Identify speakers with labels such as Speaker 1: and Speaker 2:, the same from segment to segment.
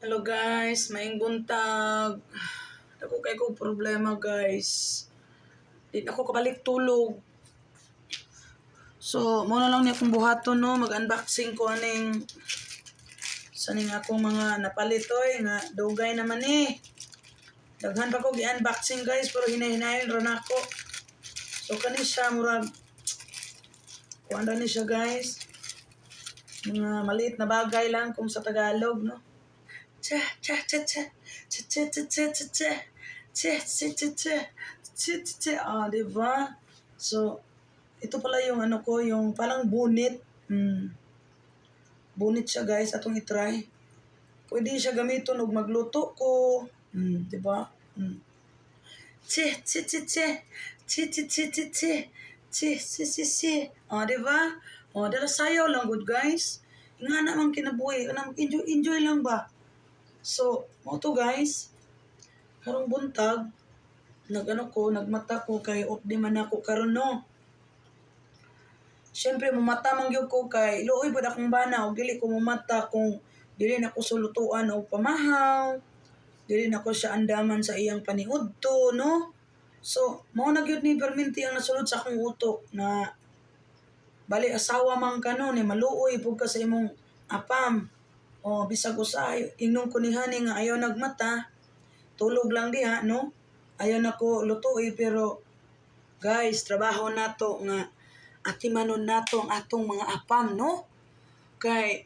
Speaker 1: Hello guys, maing buntag. Ako kay ko problema guys. Di na ako kabalik tulog. So, muna lang niya akong buhaton no, mag-unboxing ko aning sa ning akong mga napalitoy nga dugay naman eh. Daghan pa ko gi-unboxing guys pero hinay-hinayon ra nako. So kani siya murag kuan ni siya guys. Mga maliit na bagay lang kung sa Tagalog no. Cha cha cha cha cha cha cha cha cha cha cha cha cha cha cha cha ah, diba? So, ito pala yung ano ko, yung parang bunit. Bunit siya guys, atong itry. Pwede siya gamiton og magluto ko. Diba? Che, che, che, che. Che, che, che, che, che. Che, che, che, che. Ah, diba? Oh, dala sayaw lang good guys. Nga naman kinabuhi. Enjoy lang ba? So, mo to guys. Karong buntag, nagmata ko kay di man ako karon no. Siyempre, mamata man gyud ko kay luoy pud akong bana og dili ko mamata kung dili na ko sulutuan o pamahaw. Dili na ko siya andaman sa iyang paniudto, no? So, mao na gyud ni perminti ang nasulod sa akong utok na bali asawa man ka no, ni maluoy pud ka sa imong apam. O bisag usay ingnon ko ni hani nga ayaw nagmata, tulog lang diha no. Ayaw na ko lutuoy pero guys, trabaho nato nga atimanon nato ang atong mga apam no. Kay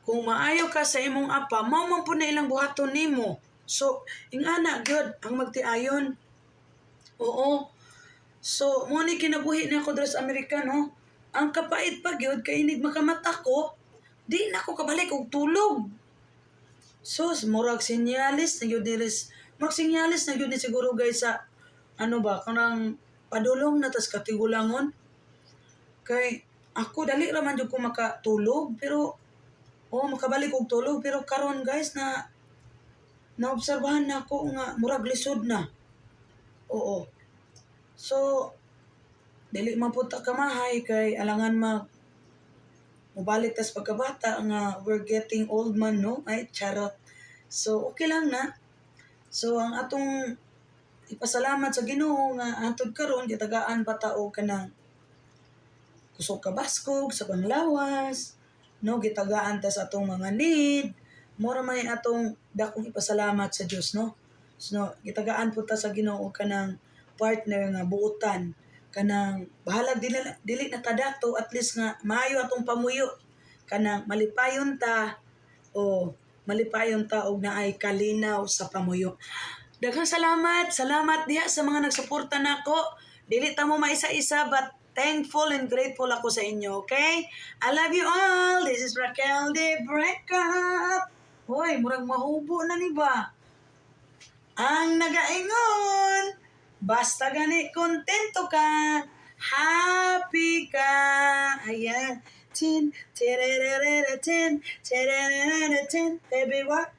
Speaker 1: kung maayo ka sa imong apam, mao man pud na ilang buhaton nimo. So, ingana gyud ang magtiayon. Oo. So, mo ni kinabuhi na ako diri sa Amerika no. Ang kapait pa gyud kay inig makamata ko, di na ko kabalik og tulog. So, murag sinyalis na gyud diris. Murag sinyalis na gyud ni siguro guys sa ano ba kanang padulong na tas katigulangon. Kay ako dali ra man jud ko makatulog pero makabalik og tulog pero karon guys na naobserbahan na ako nga murag lisod na. Oo. So, dili man pud ta kamahay kay alangan mubalik tas pagkabata nga we're getting old man no. Ay charot. So, okay lang na. So, ang atong ipasalamat sa Ginoo nga hantod karon gitagaan pa ta og kanang kusog ka baskog sa panglawas, no, gitagaan ta sa atong mga need. Mura man atong dakong ipasalamat sa Dios no. So, gitagaan po ta sa Ginoo kanang partner nga buotan kanang bahala dili na ta dato at least nga maayo atong pamuyo kanang malipayon ta o malipayon ta og naay kalinaw sa pamuyo. Daghang salamat diha sa mga nagsuporta nako. Dili ta mo maisa-isa but thankful and grateful ako sa inyo, okay? I love you all. This is Raquel de Breakup. Hoy, murag mahubo na ni ba? Ang nagaingon, basta gani kontento ka, happy ka. Ayan. Tin, tirerere, tin, tirerere, tin, baby, what,